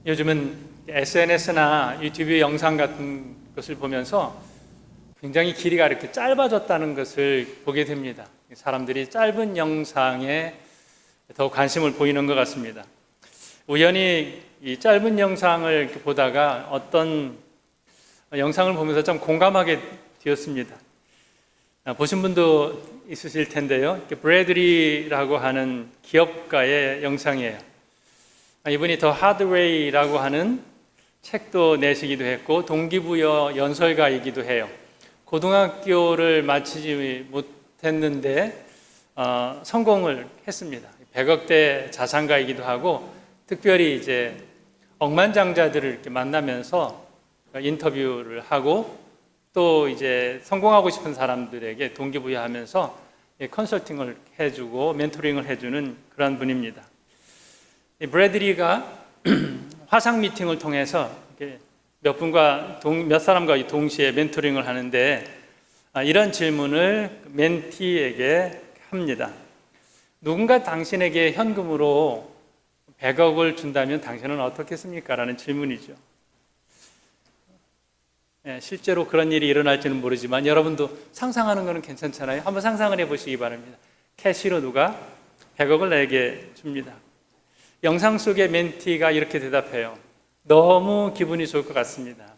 요즘은 SNS나 유튜브 영상 같은 것을 보면서 굉장히 길이가 이렇게 짧아졌다는 것을 보게 됩니다. 사람들이 짧은 영상에 더 관심을 보이는 것 같습니다. 우연히 이 짧은 영상을 이렇게 보다가 어떤 영상을 보면서 좀 공감하게 되었습니다. 보신 분도 있으실 텐데요. 브래드리라고 하는 기업가의 영상이에요. 이분이 더 하드웨이라고 하는 책도 내시기도 했고 동기부여 연설가이기도 해요. 고등학교를 마치지 못했는데 성공을 했습니다. 100억대 자산가이기도 하고 특별히 이제 억만장자들을 이렇게 만나면서 인터뷰를 하고 또 이제 성공하고 싶은 사람들에게 동기부여하면서 컨설팅을 해주고 멘토링을 해주는 그런 분입니다. 브래드리가 화상 미팅을 통해서 몇 사람과 동시에 멘토링을 하는데 이런 질문을 멘티에게 합니다. 누군가 당신에게 현금으로 100억을 준다면 당신은 어떻겠습니까? 라는 질문이죠. 실제로 그런 일이 일어날지는 모르지만 여러분도 상상하는 것은 괜찮잖아요. 한번 상상을 해보시기 바랍니다. 캐시로 누가 100억을 내게 줍니다. 영상 속의 멘티가 이렇게 대답해요. 너무 기분이 좋을 것 같습니다.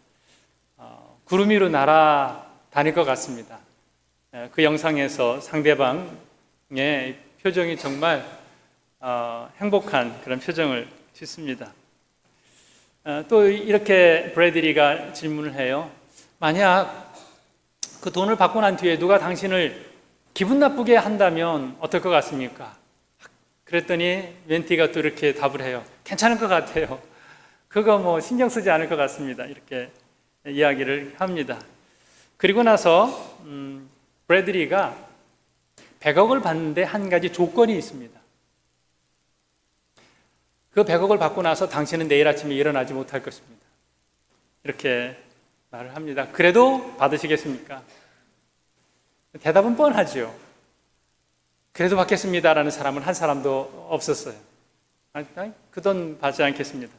구름 위로 날아다닐 것 같습니다. 그 영상에서 상대방의 표정이 정말 행복한 그런 표정을 짓습니다. 또 이렇게 브래드리가 질문을 해요. 만약 그 돈을 받고 난 뒤에 누가 당신을 기분 나쁘게 한다면 어떨 것 같습니까? 그랬더니 멘티가 또 이렇게 답을 해요. 괜찮을 것 같아요. 그거 뭐 신경 쓰지 않을 것 같습니다. 이렇게 이야기를 합니다. 그리고 나서 브래드리가 100억을 받는데 한 가지 조건이 있습니다. 그 100억을 받고 나서 당신은 내일 아침에 일어나지 못할 것입니다. 이렇게 말을 합니다. 그래도 받으시겠습니까? 대답은 뻔하죠. 그래도 받겠습니다라는 사람은 한 사람도 없었어요. 그 돈 받지 않겠습니다.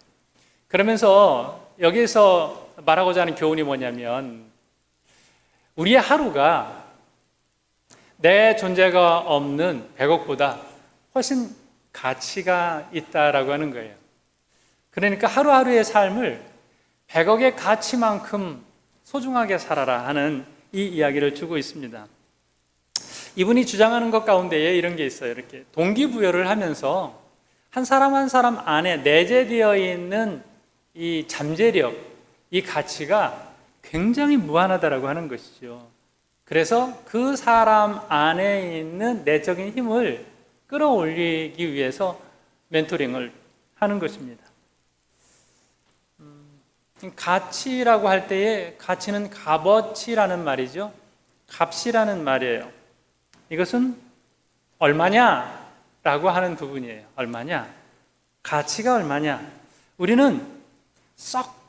그러면서 여기서 말하고자 하는 교훈이 뭐냐면 우리의 하루가 내 존재가 없는 100억보다 훨씬 가치가 있다라고 하는 거예요. 그러니까 하루하루의 삶을 100억의 가치만큼 소중하게 살아라 하는 이 이야기를 주고 있습니다. 이분이 주장하는 것 가운데에 이런 게 있어요. 이렇게 동기부여를 하면서 한 사람 한 사람 안에 내재되어 있는 이 잠재력, 이 가치가 굉장히 무한하다라고 하는 것이죠. 그래서 그 사람 안에 있는 내적인 힘을 끌어올리기 위해서 멘토링을 하는 것입니다. 가치라고 할 때에 가치는 값어치라는 말이죠. 값이라는 말이에요. 이것은 얼마냐? 라고 하는 부분이에요. 얼마냐? 가치가 얼마냐? 우리는 썩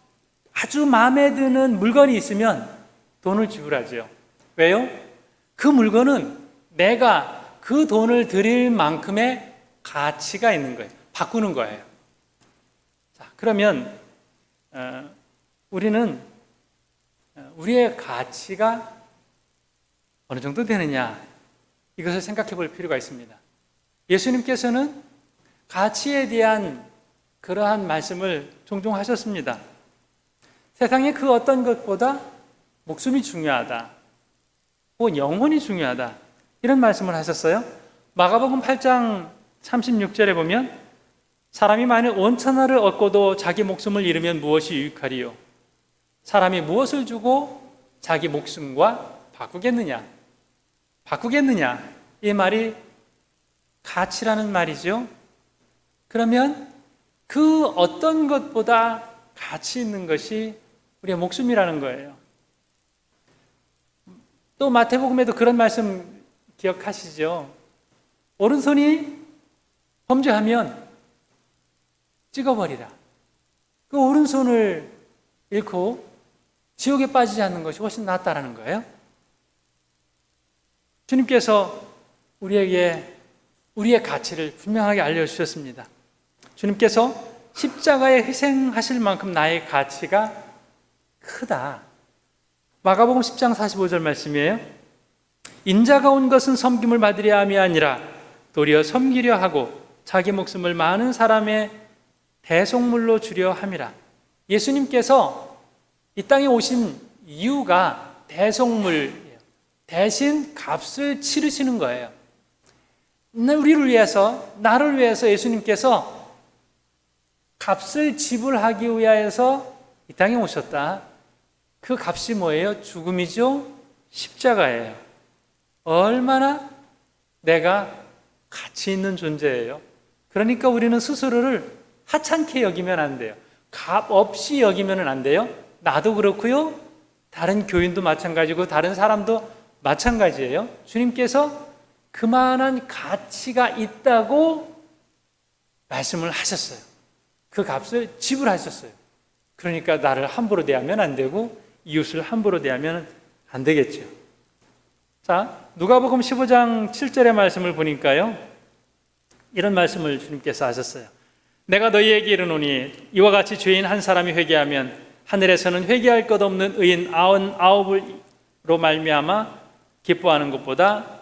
아주 마음에 드는 물건이 있으면 돈을 지불하죠. 왜요? 그 물건은 내가 그 돈을 드릴 만큼의 가치가 있는 거예요. 바꾸는 거예요. 자, 그러면 우리는 우리의 가치가 어느 정도 되느냐? 이것을 생각해 볼 필요가 있습니다. 예수님께서는 가치에 대한 그러한 말씀을 종종 하셨습니다. 세상의 그 어떤 것보다 목숨이 중요하다. 혹은 영혼이 중요하다. 이런 말씀을 하셨어요. 마가복음 8장 36절에 보면 사람이 만일 온 천하를 얻고도 자기 목숨을 잃으면 무엇이 유익하리요? 사람이 무엇을 주고 자기 목숨과 바꾸겠느냐? 이 말이 가치라는 말이죠. 그러면 그 어떤 것보다 가치 있는 것이 우리의 목숨이라는 거예요. 또 마태복음에도 그런 말씀 기억하시죠? 오른손이 범죄하면 찍어버리라. 그 오른손을 잃고 지옥에 빠지지 않는 것이 훨씬 낫다라는 거예요. 주님께서 우리에게 우리의 가치를 분명하게 알려주셨습니다. 주님께서 십자가에 희생하실 만큼 나의 가치가 크다. 마가복음 10장 45절 말씀이에요. 인자가 온 것은 섬김을 받으려 함이 아니라 도리어 섬기려 하고 자기 목숨을 많은 사람의 대속물로 주려 함이라. 예수님께서 이 땅에 오신 이유가 대속물이에요. 대신 값을 치르시는 거예요. 우리를 위해서, 나를 위해서 예수님께서 값을 지불하기 위하여서 이 땅에 오셨다. 그 값이 뭐예요? 죽음이죠? 십자가예요. 얼마나 내가 가치 있는 존재예요. 그러니까 우리는 스스로를 하찮게 여기면 안 돼요. 값 없이 여기면 안 돼요. 나도 그렇고요. 다른 교인도 마찬가지고 다른 사람도 마찬가지예요. 주님께서 그만한 가치가 있다고 말씀을 하셨어요. 그 값을 지불하셨어요. 그러니까 나를 함부로 대하면 안 되고 이웃을 함부로 대하면 안 되겠죠. 자, 누가복음 15장 7절의 말씀을 보니까요, 이런 말씀을 주님께서 하셨어요. 내가 너희에게 이르노니 이와 같이 죄인 한 사람이 회개하면 하늘에서는 회개할 것 없는 의인 99으로 말미암아 기뻐하는 것보다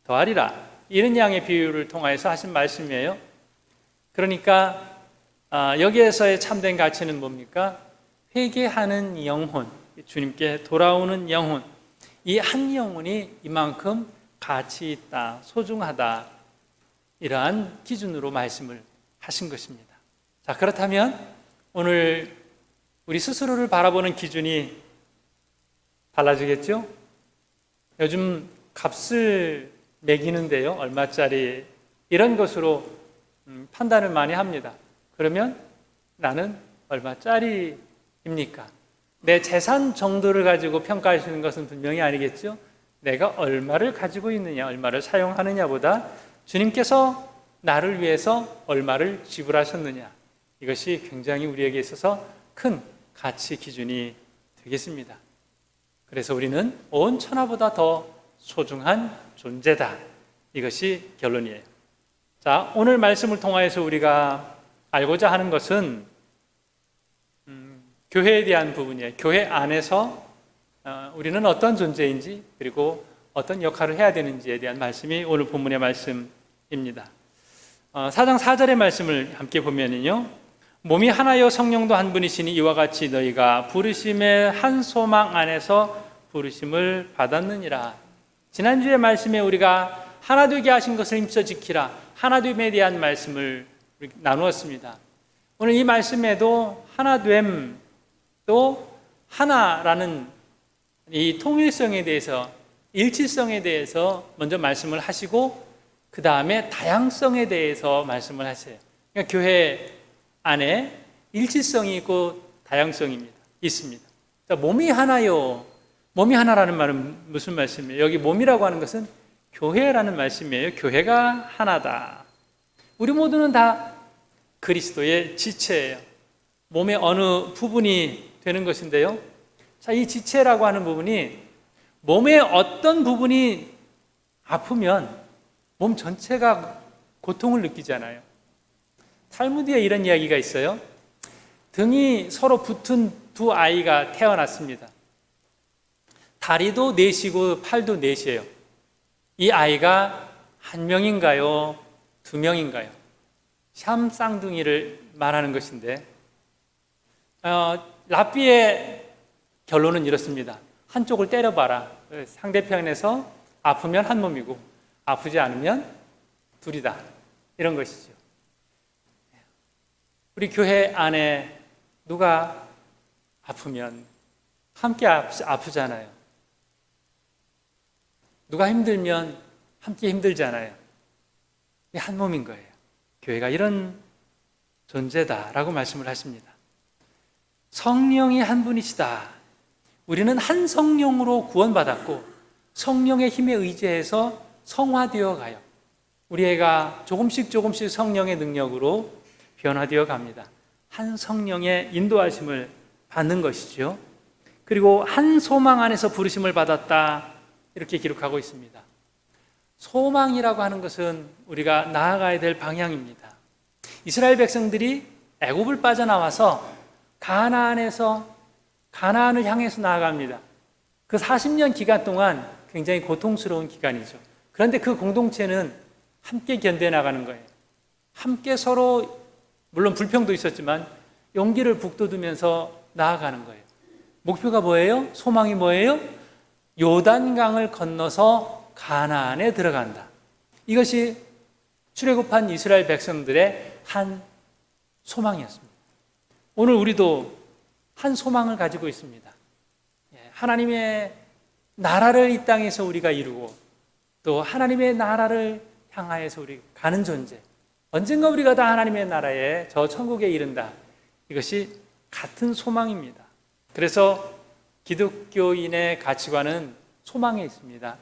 더하리라. 이런 양의 비유를 통하여서 하신 말씀이에요. 그러니까 여기에서의 참된 가치는 뭡니까? 회개하는 영혼, 주님께 돌아오는 영혼, 이 한 영혼이 이만큼 가치 있다, 소중하다, 이러한 기준으로 말씀을 하신 것입니다. 자, 그렇다면 오늘 우리 스스로를 바라보는 기준이 달라지겠죠? 요즘 값을 매기는데요, 얼마짜리, 이런 것으로 판단을 많이 합니다. 그러면 나는 얼마짜리입니까? 내 재산 정도를 가지고 평가하시는 것은 분명히 아니겠죠? 내가 얼마를 가지고 있느냐, 얼마를 사용하느냐보다 주님께서 나를 위해서 얼마를 지불하셨느냐, 이것이 굉장히 우리에게 있어서 큰 가치 기준이 되겠습니다. 그래서 우리는 온 천하보다 더 소중한 존재다. 이것이 결론이에요. 자, 오늘 말씀을 통하여서 우리가 알고자 하는 것은 교회에 대한 부분이에요. 교회 안에서 우리는 어떤 존재인지, 그리고 어떤 역할을 해야 되는지에 대한 말씀이 오늘 본문의 말씀입니다. 4장 4절의 말씀을 함께 보면요, 몸이 하나요 성령도 한 분이시니 이와 같이 너희가 부르심의 한 소망 안에서 부르심을 받았느니라. 지난주의 말씀에 우리가 하나 되게 하신 것을 힘써 지키라, 하나됨에 대한 말씀을 나누었습니다. 오늘 이 말씀에도 하나됨, 또 하나라는 이 통일성에 대해서, 일치성에 대해서 먼저 말씀을 하시고 그 다음에 다양성에 대해서 말씀을 하세요. 그러니까 교회 안에 일치성이 있고 다양성이 있습니다. 자, 몸이 하나요. 몸이 하나라는 말은 무슨 말씀이에요? 여기 몸이라고 하는 것은 교회라는 말씀이에요. 교회가 하나다. 우리 모두는 다 그리스도의 지체예요. 몸의 어느 부분이 되는 것인데요. 자, 이 지체라고 하는 부분이 몸의 어떤 부분이 아프면 몸 전체가 고통을 느끼잖아요. 탈무드에 이런 이야기가 있어요. 등이 서로 붙은 두 아이가 태어났습니다. 다리도 넷이고 팔도 넷이에요. 이 아이가 한 명인가요? 두 명인가요? 샴 쌍둥이를 말하는 것인데, 랍비의 결론은 이렇습니다. 한쪽을 때려봐라. 상대편에서 아프면 한 몸이고 아프지 않으면 둘이다. 이런 것이죠. 우리 교회 안에 누가 아프면 함께 아프잖아요. 누가 힘들면 함께 힘들잖아요. 한 몸인 거예요. 교회가 이런 존재다라고 말씀을 하십니다. 성령이 한 분이시다. 우리는 한 성령으로 구원받았고 성령의 힘에 의지해서 성화되어 가요. 우리 애가 조금씩 성령의 능력으로 변화되어 갑니다. 한 성령의 인도하심을 받는 것이죠. 그리고 한 소망 안에서 부르심을 받았다, 이렇게 기록하고 있습니다. 소망이라고 하는 것은 우리가 나아가야 될 방향입니다. 이스라엘 백성들이 애굽을 빠져나와서 가나안을 향해서 나아갑니다. 그 40년 기간 동안 굉장히 고통스러운 기간이죠. 그런데 그 공동체는 함께 견뎌나가는 거예요. 함께 서로, 물론 불평도 있었지만 용기를 북돋우면서 나아가는 거예요. 목표가 뭐예요? 소망이 뭐예요? 요단강을 건너서 가나안에 들어간다. 이것이 출애굽한 이스라엘 백성들의 한 소망이었습니다. 오늘 우리도 한 소망을 가지고 있습니다. 하나님의 나라를 이 땅에서 우리가 이루고 또 하나님의 나라를 향하여서 우리 가는 존재, 언젠가 우리가 다 하나님의 나라에 저 천국에 이른다. 이것이 같은 소망입니다. 그래서 기독교인의 가치관은 소망에 있습니다.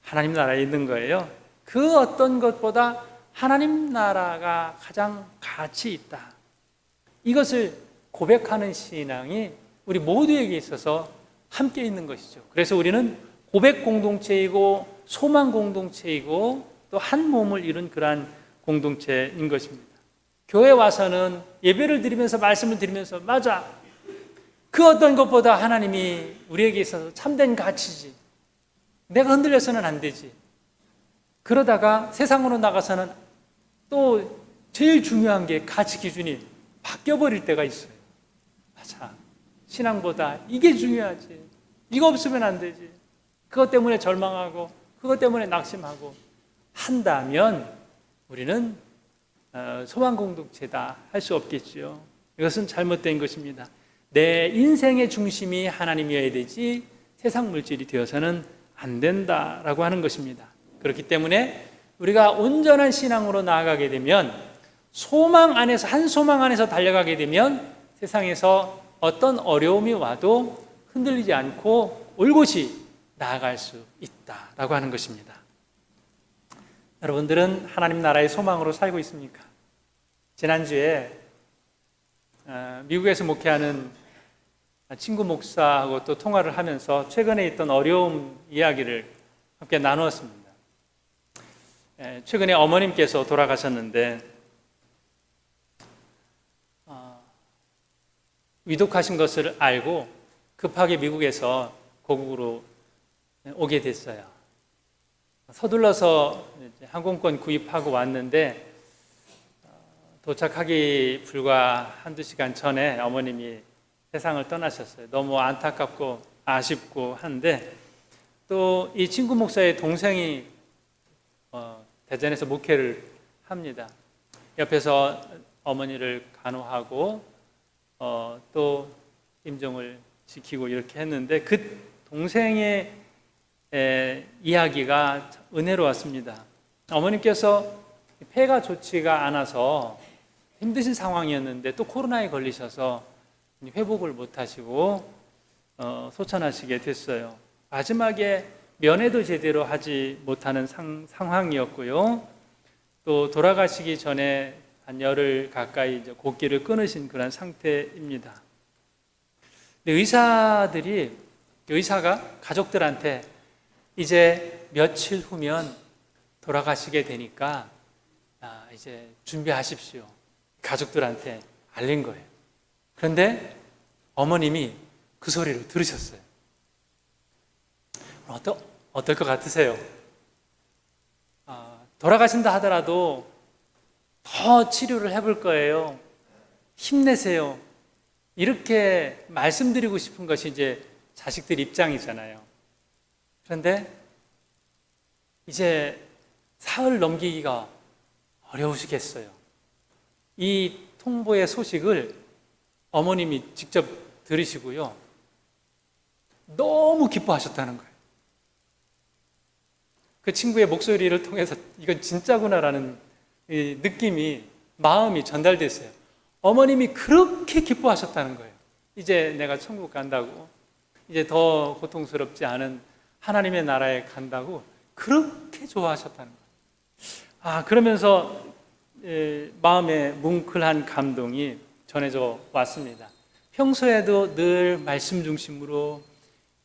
하나님 나라에 있는 거예요. 그 어떤 것보다 하나님 나라가 가장 가치 있다. 이것을 고백하는 신앙이 우리 모두에게 있어서 함께 있는 것이죠. 그래서 우리는 고백 공동체이고 소망 공동체이고 또 한 몸을 이룬 그러한 공동체인 것입니다. 교회 와서는 예배를 드리면서 말씀을 드리면서 맞아, 그 어떤 것보다 하나님이 우리에게 있어서 참된 가치지, 내가 흔들려서는 안 되지. 그러다가 세상으로 나가서는 또 제일 중요한 게 가치 기준이 바뀌어버릴 때가 있어요. 맞아, 신앙보다 이게 중요하지, 이거 없으면 안 되지. 그것 때문에 절망하고 그것 때문에 낙심하고 한다면 우리는 소망 공동체다 할 수 없겠죠. 이것은 잘못된 것입니다. 내 인생의 중심이 하나님이어야 되지 세상 물질이 되어서는 안 된다라고 하는 것입니다. 그렇기 때문에 우리가 온전한 신앙으로 나아가게 되면 소망 안에서, 한 소망 안에서 달려가게 되면 세상에서 어떤 어려움이 와도 흔들리지 않고 올곧이 나아갈 수 있다라고 하는 것입니다. 여러분들은 하나님 나라의 소망으로 살고 있습니까? 지난주에 미국에서 목회하는 친구 목사하고 또 통화를 하면서 최근에 있던 어려움 이야기를 함께 나누었습니다. 최근에 어머님께서 돌아가셨는데 위독하신 것을 알고 급하게 미국에서 고국으로 오게 됐어요. 서둘러서 항공권 구입하고 왔는데 도착하기 불과 한두 시간 전에 어머님이 세상을 떠나셨어요. 너무 안타깝고 아쉽고 한데 또 이 친구 목사의 동생이 대전에서 목회를 합니다. 옆에서 어머니를 간호하고 또 임종을 지키고 이렇게 했는데 그 동생의 이야기가 은혜로웠습니다. 어머님께서 폐가 좋지가 않아서 힘드신 상황이었는데 또 코로나에 걸리셔서 회복을 못하시고 소천하시게 됐어요. 마지막에 면회도 제대로 하지 못하는 상황이었고요. 또 돌아가시기 전에 한 열흘 가까이 이제 곡기를 끊으신 그런 상태입니다. 근데 의사가 가족들한테 이제 며칠 후면 돌아가시게 되니까 이제 준비하십시오. 가족들한테 알린 거예요. 그런데 어머님이 그 소리를 들으셨어요. 어떨 것 같으세요? 돌아가신다 하더라도 더 치료를 해볼 거예요. 힘내세요. 이렇게 말씀드리고 싶은 것이 이제 자식들 입장이잖아요. 그런데 이제 사흘 넘기기가 어려우시겠어요. 이 통보의 소식을 어머님이 직접 들으시고요. 너무 기뻐하셨다는 거예요. 그 친구의 목소리를 통해서 이건 진짜구나라는 이 느낌이, 마음이 전달됐어요. 어머님이 그렇게 기뻐하셨다는 거예요. 이제 내가 천국 간다고, 이제 더 고통스럽지 않은 하나님의 나라에 간다고 그렇게 좋아하셨다는 거예요. 그러면서 마음에 뭉클한 감동이 전해져 왔습니다. 평소에도 늘 말씀 중심으로,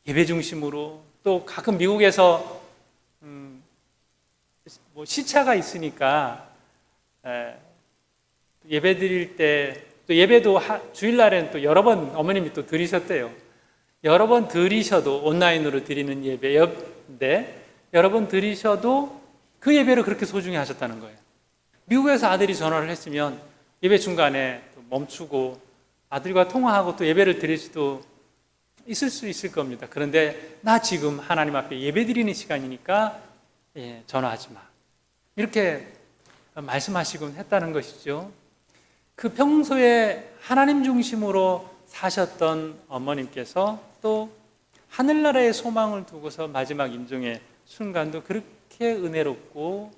예배 중심으로, 또 가끔 미국에서 시차가 있으니까 예배 드릴 때 또 예배도 주일날에는 또 여러 번 어머님이 또 드리셨대요. 여러 번 드리셔도 온라인으로 드리는 예배인데 여러 번 드리셔도 그 예배를 그렇게 소중히 하셨다는 거예요. 미국에서 아들이 전화를 했으면 예배 중간에 멈추고 아들과 통화하고 또 예배를 드릴 수도 있을 수 있을 겁니다. 그런데 나 지금 하나님 앞에 예배 드리는 시간이니까 전화하지 마. 이렇게 말씀하시곤 했다는 것이죠. 그 평소에 하나님 중심으로 사셨던 어머님께서 또 하늘나라의 소망을 두고서 마지막 임종의 순간도 그렇게 은혜롭고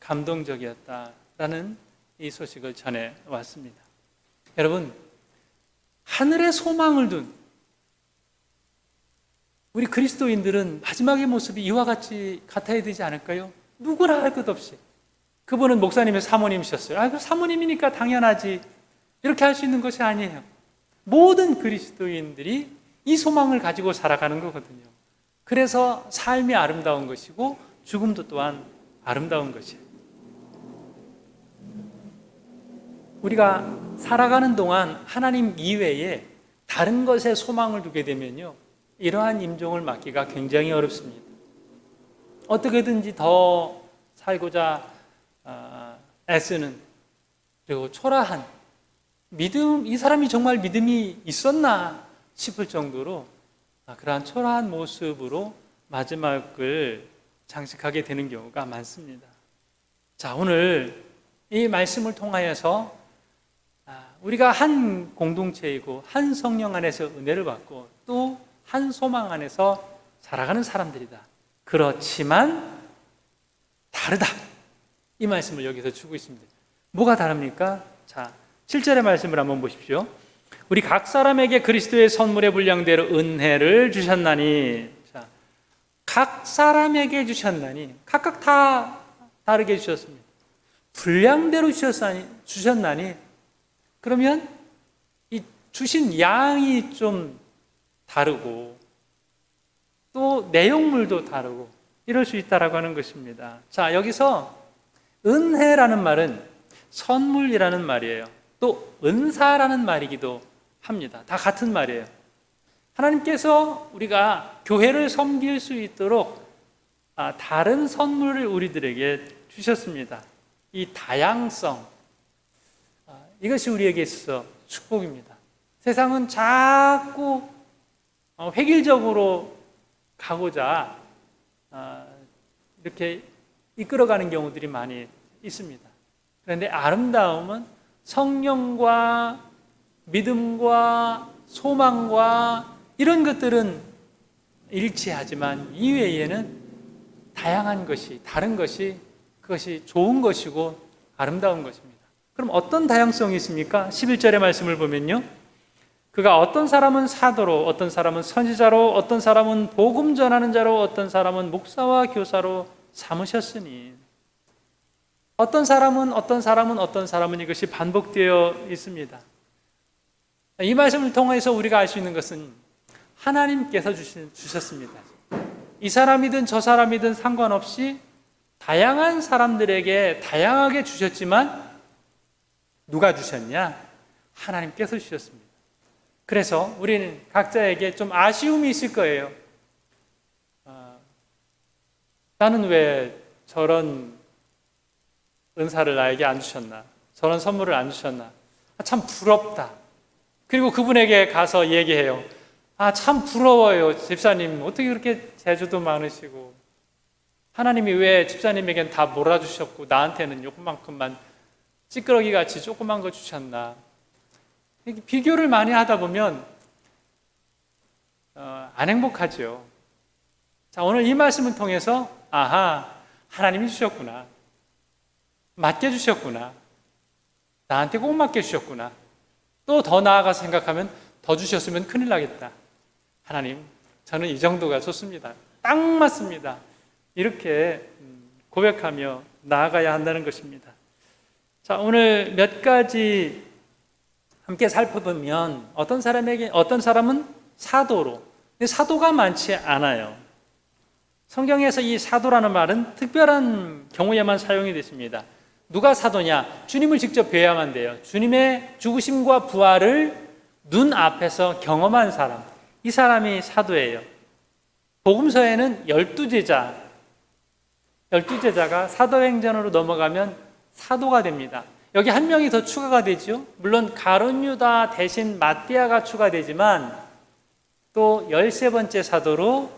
감동적이었다라는 이 소식을 전해 왔습니다. 여러분, 하늘의 소망을 둔 우리 그리스도인들은 마지막의 모습이 이와 같이 같아야 되지 않을까요? 누구나 할 것 없이. 그분은 목사님의 사모님이셨어요. 그 사모님이니까 당연하지. 이렇게 할 수 있는 것이 아니에요. 모든 그리스도인들이 이 소망을 가지고 살아가는 거거든요. 그래서 삶이 아름다운 것이고 죽음도 또한 아름다운 것이에요. 우리가 살아가는 동안 하나님 이외에 다른 것에 소망을 두게 되면요, 이러한 임종을 맞기가 굉장히 어렵습니다. 어떻게든지 더 살고자 애쓰는, 그리고 초라한 믿음, 이 사람이 정말 믿음이 있었나 싶을 정도로 그러한 초라한 모습으로 마지막을 장식하게 되는 경우가 많습니다. 자, 오늘 이 말씀을 통하여서 우리가 한 공동체이고 한 성령 안에서 은혜를 받고 또 한 소망 안에서 살아가는 사람들이다. 그렇지만 다르다. 이 말씀을 여기서 주고 있습니다. 뭐가 다릅니까? 자, 7절의 말씀을 한번 보십시오. 우리 각 사람에게 그리스도의 선물의 분량대로 은혜를 주셨나니. 자, 각 사람에게 주셨나니. 각각 다 다르게 주셨습니다. 분량대로 주셨나니. 그러면 이 주신 양이 좀 다르고 또 내용물도 다르고 이럴 수 있다라고 하는 것입니다. 자, 여기서 은혜라는 말은 선물이라는 말이에요. 또 은사라는 말이기도 합니다. 다 같은 말이에요. 하나님께서 우리가 교회를 섬길 수 있도록 다른 선물을 우리들에게 주셨습니다. 이 다양성, 이것이 우리에게 있어서 축복입니다. 세상은 자꾸 획일적으로 가고자 이렇게 이끌어가는 경우들이 많이 있습니다. 그런데 아름다움은 성령과 믿음과 소망과 이런 것들은 일치하지만 이외에는 다양한 것이, 다른 것이, 그것이 좋은 것이고 아름다운 것입니다. 그럼 어떤 다양성이 있습니까? 11절의 말씀을 보면요, 그가 어떤 사람은 사도로, 어떤 사람은 선지자로, 어떤 사람은 복음 전하는 자로, 어떤 사람은 목사와 교사로 삼으셨으니. 어떤 사람은 이것이 반복되어 있습니다. 이 말씀을 통해서 우리가 알 수 있는 것은 하나님께서 주셨습니다. 이 사람이든 저 사람이든 상관없이 다양한 사람들에게 다양하게 주셨지만 누가 주셨냐? 하나님께서 주셨습니다. 그래서 우리는 각자에게 좀 아쉬움이 있을 거예요. 나는 왜 저런 은사를 나에게 안 주셨나? 저런 선물을 안 주셨나? 참 부럽다. 그리고 그분에게 가서 얘기해요. 참 부러워요. 집사님 어떻게 그렇게 재주도 많으시고 하나님이 왜 집사님에겐 다 몰아주셨고 나한테는 요만큼만 찌끄러기 같이 조그만 거 주셨나? 비교를 많이 하다 보면 안 행복하죠. 자, 오늘 이 말씀을 통해서 하나님이 주셨구나. 맞게 주셨구나. 나한테 꼭 맞게 주셨구나. 또 더 나아가서 생각하면 더 주셨으면 큰일 나겠다. 하나님, 저는 이 정도가 좋습니다. 딱 맞습니다. 이렇게 고백하며 나아가야 한다는 것입니다. 자, 오늘 몇 가지 함께 살펴보면 어떤 사람은 사도로, 근데 사도가 많지 않아요. 성경에서 이 사도라는 말은 특별한 경우에만 사용이 됐습니다. 누가 사도냐? 주님을 직접 뵈야만 돼요. 주님의 죽으심과 부활을 눈앞에서 경험한 사람, 이 사람이 사도예요. 복음서에는 12제자가 사도행전으로 넘어가면 사도가 됩니다. 여기 한 명이 더 추가가 되죠. 물론 가룟 유다 대신 마띠아가 추가되지만 또 13번째 사도로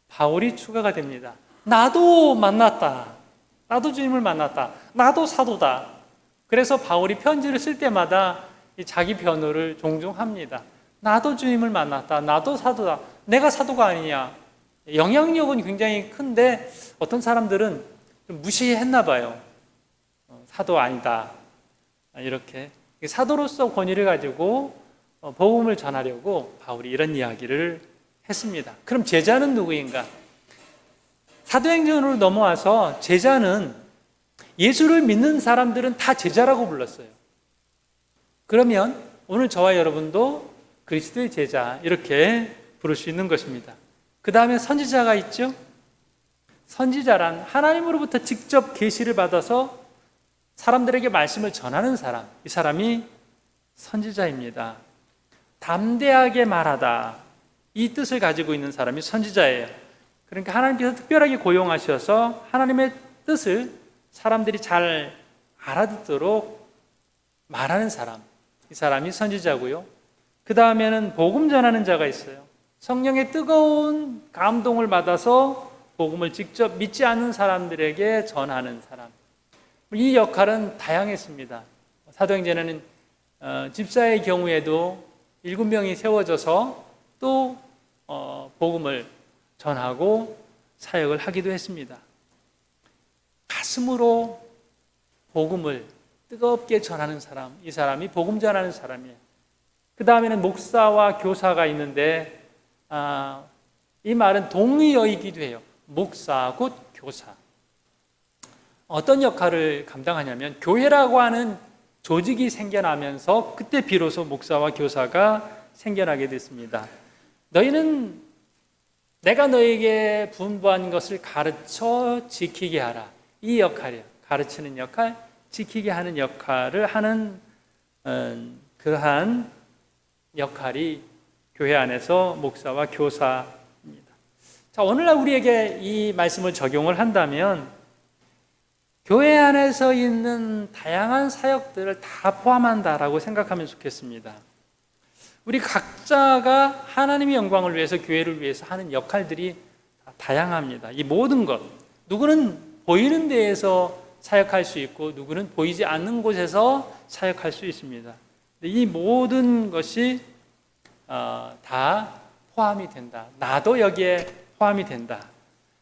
바울이 추가가 됩니다. 나도 만났다. 나도 주님을 만났다. 나도 사도다. 그래서 바울이 편지를 쓸 때마다 자기 변호를 종종 합니다. 나도 주님을 만났다. 나도 사도다. 내가 사도가 아니냐. 영향력은 굉장히 큰데 어떤 사람들은 좀 무시했나 봐요. 사도 아니다. 이렇게 사도로서 권위를 가지고 복음을 전하려고 바울이 이런 이야기를 했습니다. 그럼 제자는 누구인가? 사도행전으로 넘어와서 제자는 예수를 믿는 사람들은 다 제자라고 불렀어요. 그러면 오늘 저와 여러분도 그리스도의 제자 이렇게 부를 수 있는 것입니다. 그 다음에 선지자가 있죠. 선지자란 하나님으로부터 직접 계시를 받아서 사람들에게 말씀을 전하는 사람, 이 사람이 선지자입니다. 담대하게 말하다, 이 뜻을 가지고 있는 사람이 선지자예요. 그러니까 하나님께서 특별하게 고용하셔서 하나님의 뜻을 사람들이 잘 알아듣도록 말하는 사람, 이 사람이 선지자고요. 그 다음에는 복음 전하는 자가 있어요. 성령의 뜨거운 감동을 받아서 복음을 직접 믿지 않는 사람들에게 전하는 사람. 이 역할은 다양했습니다. 사도행전에는 집사의 경우에도 7명이 세워져서 또 복음을 전하고 사역을 하기도 했습니다. 가슴으로 복음을 뜨겁게 전하는 사람, 이 사람이 복음 전하는 사람이에요. 그 다음에는 목사와 교사가 있는데 이 말은 동의어이기도 해요. 목사 곧 교사. 어떤 역할을 감당하냐면 교회라고 하는 조직이 생겨나면서 그때 비로소 목사와 교사가 생겨나게 됐습니다. 너희는 내가 너에게 분부한 것을 가르쳐 지키게 하라. 이 역할이에요. 가르치는 역할, 지키게 하는 역할을 하는 그러한 역할이 교회 안에서 목사와 교사입니다. 자, 오늘날 우리에게 이 말씀을 적용을 한다면 교회 안에서 있는 다양한 사역들을 다 포함한다라고 생각하면 좋겠습니다. 우리 각자가 하나님의 영광을 위해서, 교회를 위해서 하는 역할들이 다양합니다. 이 모든 것, 누구는 보이는 데에서 사역할 수 있고 누구는 보이지 않는 곳에서 사역할 수 있습니다. 이 모든 것이 다 포함이 된다. 나도 여기에 포함이 된다.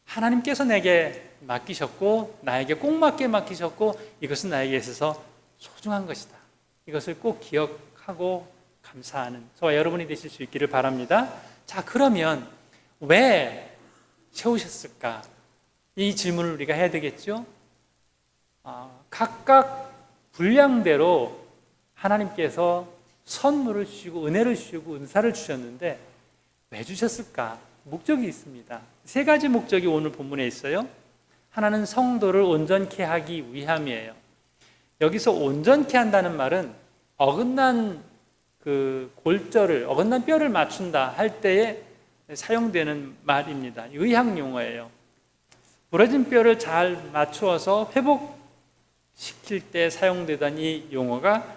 하나님께서 내게 맡기셨고 나에게 꼭 맞게 맡기셨고 이것은 나에게 있어서 소중한 것이다. 이것을 꼭 기억하고 감사하는 저와 여러분이 되실 수 있기를 바랍니다. 자, 그러면 왜 세우셨을까? 이 질문을 우리가 해야 되겠죠? 각각 분량대로 하나님께서 선물을 주시고 은혜를 주시고 은사를 주셨는데 왜 주셨을까? 목적이 있습니다. 3가지 목적이 오늘 본문에 있어요. 하나는 성도를 온전케 하기 위함이에요. 여기서 온전케 한다는 말은 어긋난 그 골절을, 어긋난 뼈를 맞춘다 할 때에 사용되는 말입니다. 의학 용어예요. 부러진 뼈를 잘 맞추어서 회복시킬 때 사용되던 이 용어가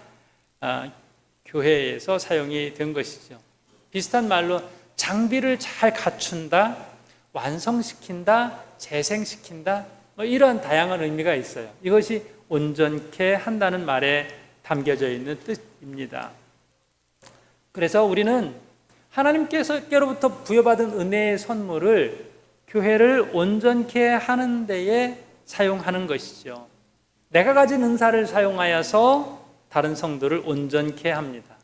교회에서 사용이 된 것이죠. 비슷한 말로 장비를 잘 갖춘다, 완성시킨다, 재생시킨다, 이런 다양한 의미가 있어요. 이것이 온전케 한다는 말에 담겨져 있는 뜻입니다. 그래서 우리는 하나님께로부터 부여받은 은혜의 선물을 교회를 온전케 하는 데에 사용하는 것이죠. 내가 가진 은사를 사용하여서 다른 성도를 온전케 합니다.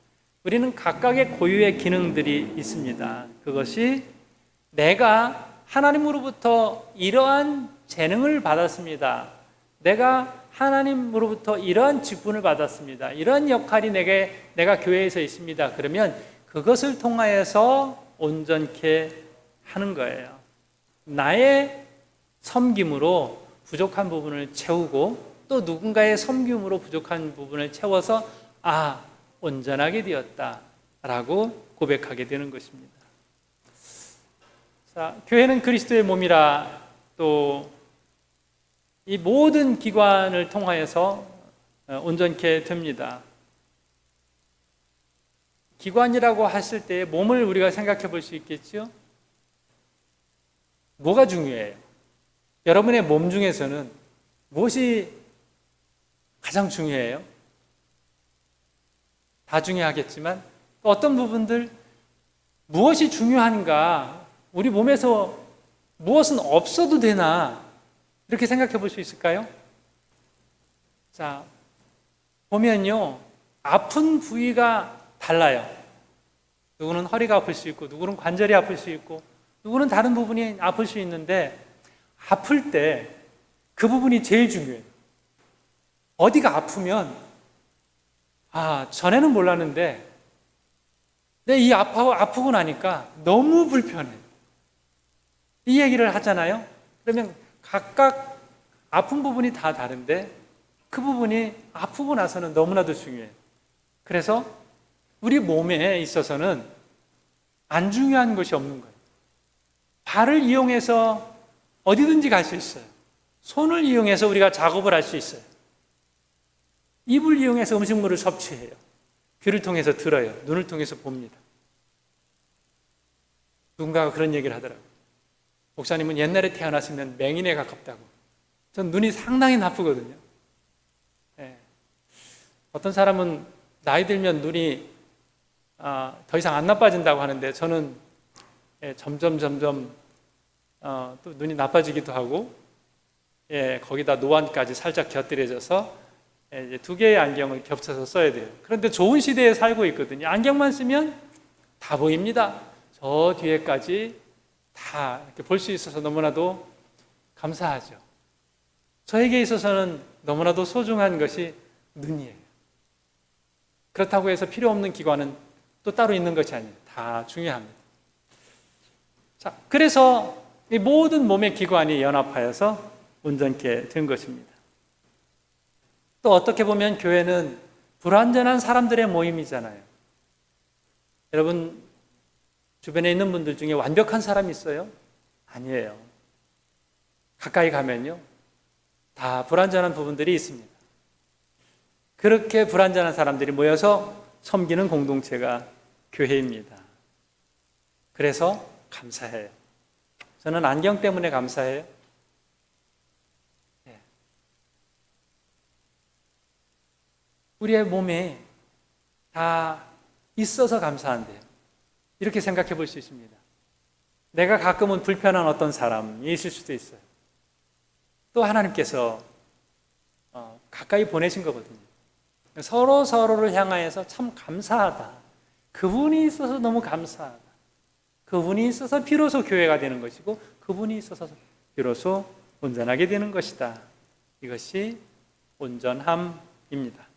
우리는 각각의 고유의 기능들이 있습니다. 그것이 내가 하나님으로부터 이러한 재능을 받았습니다. 내가 하나님으로부터 이러한 직분을 받았습니다. 이런 역할이 내가 교회에서 있습니다. 그러면 그것을 통하여서 온전케 하는 거예요. 나의 섬김으로 부족한 부분을 채우고 또 누군가의 섬김으로 부족한 부분을 채워서 온전하게 되었다라고 고백하게 되는 것입니다. 자, 교회는 그리스도의 몸이라 또 이 모든 기관을 통하여서 온전케 됩니다. 기관이라고 했을 때 몸을 우리가 생각해 볼 수 있겠죠? 뭐가 중요해요? 여러분의 몸 중에서는 무엇이 가장 중요해요? 다 중요하겠지만 또 어떤 부분들 무엇이 중요한가? 우리 몸에서 무엇은 없어도 되나? 이렇게 생각해 볼 수 있을까요? 자, 보면요, 아픈 부위가 달라요. 누구는 허리가 아플 수 있고, 누구는 관절이 아플 수 있고, 누구는 다른 부분이 아플 수 있는데, 아플 때 그 부분이 제일 중요해요. 어디가 아프면, 전에는 몰랐는데, 이 아프고 나니까 너무 불편해. 이 얘기를 하잖아요. 그러면 각각 아픈 부분이 다 다른데, 그 부분이 아프고 나서는 너무나도 중요해요. 그래서 우리 몸에 있어서는 안 중요한 것이 없는 거예요. 발을 이용해서 어디든지 갈 수 있어요. 손을 이용해서 우리가 작업을 할 수 있어요. 입을 이용해서 음식물을 섭취해요. 귀를 통해서 들어요. 눈을 통해서 봅니다. 누군가가 그런 얘기를 하더라고요. 목사님은 옛날에 태어났으면 맹인에 가깝다고. 전 눈이 상당히 나쁘거든요. 어떤 사람은 나이 들면 눈이 더 이상 안 나빠진다고 하는데 저는 점점 또 눈이 나빠지기도 하고 거기다 노안까지 살짝 곁들여져서 이제 두 개의 안경을 겹쳐서 써야 돼요. 그런데 좋은 시대에 살고 있거든요. 안경만 쓰면 다 보입니다. 저 뒤에까지 다 이렇게 볼 수 있어서 너무나도 감사하죠. 저에게 있어서는 너무나도 소중한 것이 눈이에요. 그렇다고 해서 필요 없는 기관은 또 따로 있는 것이 아니에요. 다 중요합니다. 자, 그래서 이 모든 몸의 기관이 연합하여서 온전케 된 것입니다. 또 어떻게 보면 교회는 불완전한 사람들의 모임이잖아요. 여러분 주변에 있는 분들 중에 완벽한 사람이 있어요? 아니에요. 가까이 가면요, 다 불완전한 부분들이 있습니다. 그렇게 불완전한 사람들이 모여서 섬기는 공동체가 교회입니다. 그래서 감사해요. 저는 안경 때문에 감사해요. 우리의 몸에 다 있어서 감사한데요. 이렇게 생각해 볼 수 있습니다. 내가 가끔은 불편한 어떤 사람이 있을 수도 있어요. 또 하나님께서 가까이 보내신 거거든요. 서로를 향하여서 참 감사하다. 그분이 있어서 너무 감사하다. 그분이 있어서 비로소 교회가 되는 것이고 그분이 있어서 비로소 온전하게 되는 것이다. 이것이 온전함입니다.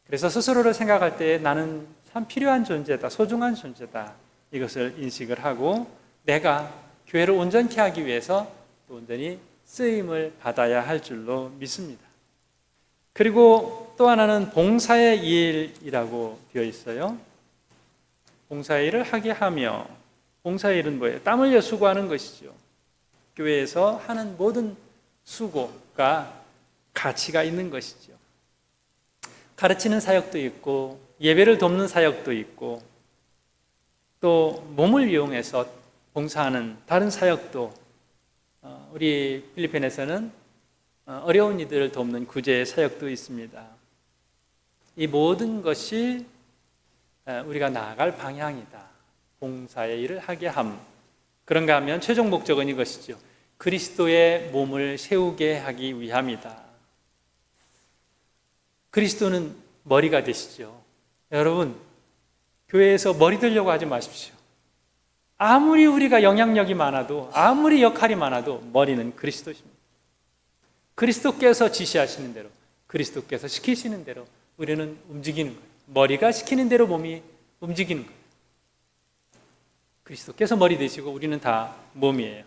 그래서 스스로를 생각할 때 나는 참 필요한 존재다, 소중한 존재다, 이것을 인식을 하고 내가 교회를 온전케 하기 위해서 온전히 쓰임을 받아야 할 줄로 믿습니다. 그리고 또 하나는 봉사의 일이라고 되어 있어요. 봉사의 일을 하게 하며, 봉사의 일은 뭐예요? 땀 흘려 수고하는 것이죠. 교회에서 하는 모든 수고가 가치가 있는 것이죠. 가르치는 사역도 있고 예배를 돕는 사역도 있고 또 몸을 이용해서 봉사하는 다른 사역도, 우리 필리핀에서는 어려운 이들을 돕는 구제 사역도 있습니다. 이 모든 것이 우리가 나아갈 방향이다. 봉사의 일을 하게 함. 그런가 하면 최종 목적은 이것이죠. 그리스도의 몸을 세우게 하기 위함이다. 그리스도는 머리가 되시죠. 여러분, 교회에서 머리 들려고 하지 마십시오. 아무리 우리가 영향력이 많아도, 아무리 역할이 많아도 머리는 그리스도십니다. 그리스도께서 지시하시는 대로, 그리스도께서 시키시는 대로 우리는 움직이는 거예요. 머리가 시키는 대로 몸이 움직이는 거예요. 그리스도께서 머리 되시고 우리는 다 몸이에요.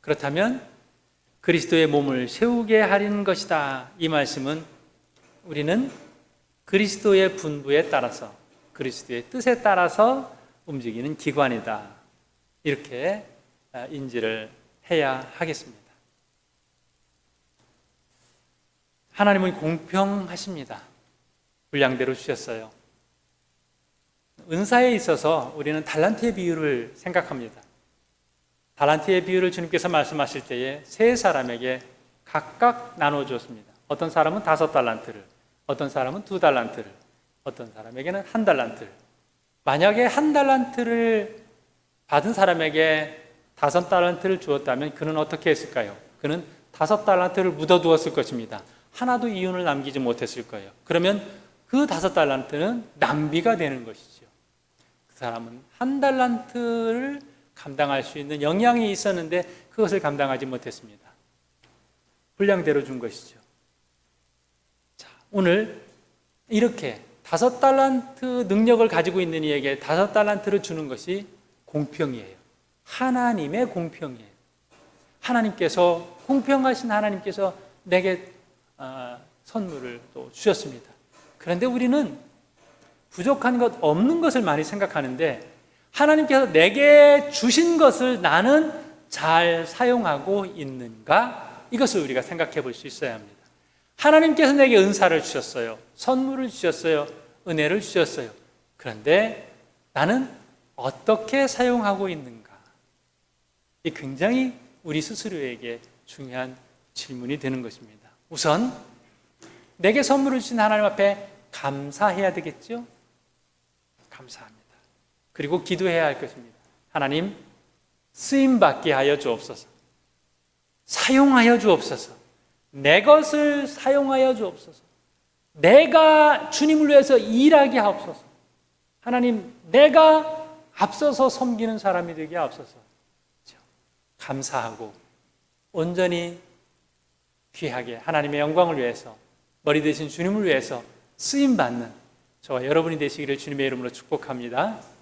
그렇다면 그리스도의 몸을 세우게 하려는 것이다. 이 말씀은 우리는 그리스도의 분부에 따라서, 그리스도의 뜻에 따라서 움직이는 기관이다. 이렇게 인지를 해야 하겠습니다. 하나님은 공평하십니다. 분량대로 주셨어요. 은사에 있어서 우리는 달란트의 비율을 생각합니다. 달란트의 비율을 주님께서 말씀하실 때에 세 사람에게 각각 나눠주었습니다. 어떤 사람은 5달란트를, 어떤 사람은 2달란트를, 어떤 사람에게는 1달란트를. 만약에 1달란트를 받은 사람에게 5달란트를 주었다면 그는 어떻게 했을까요? 그는 5달란트를 묻어두었을 것입니다. 하나도 이윤을 남기지 못했을 거예요. 그러면 그 5달란트는 낭비가 되는 것이죠. 그 사람은 1달란트를 감당할 수 있는 역량이 있었는데 그것을 감당하지 못했습니다. 분량대로 준 것이죠. 자, 오늘 이렇게 5달란트 능력을 가지고 있는 이에게 5달란트를 주는 것이 공평이에요. 하나님의 공평이에요. 하나님께서, 공평하신 하나님께서 내게 선물을 또 주셨습니다. 그런데 우리는 부족한 것, 없는 것을 많이 생각하는데 하나님께서 내게 주신 것을 나는 잘 사용하고 있는가? 이것을 우리가 생각해 볼 수 있어야 합니다. 하나님께서 내게 은사를 주셨어요. 선물을 주셨어요. 은혜를 주셨어요. 그런데 나는 어떻게 사용하고 있는가? 이 굉장히 우리 스스로에게 중요한 질문이 되는 것입니다. 우선 내게 선물을 주신 하나님 앞에 감사해야 되겠죠? 감사합니다. 그리고 기도해야 할 것입니다. 하나님, 쓰임받게 하여 주옵소서. 사용하여 주옵소서. 내 것을 사용하여 주옵소서. 내가 주님을 위해서 일하게 하옵소서. 하나님, 내가 앞서서 섬기는 사람이 되게 하옵소서. 감사하고 온전히 귀하게 하나님의 영광을 위해서, 머리 대신 주님을 위해서 쓰임받는 저와 여러분이 되시기를 주님의 이름으로 축복합니다.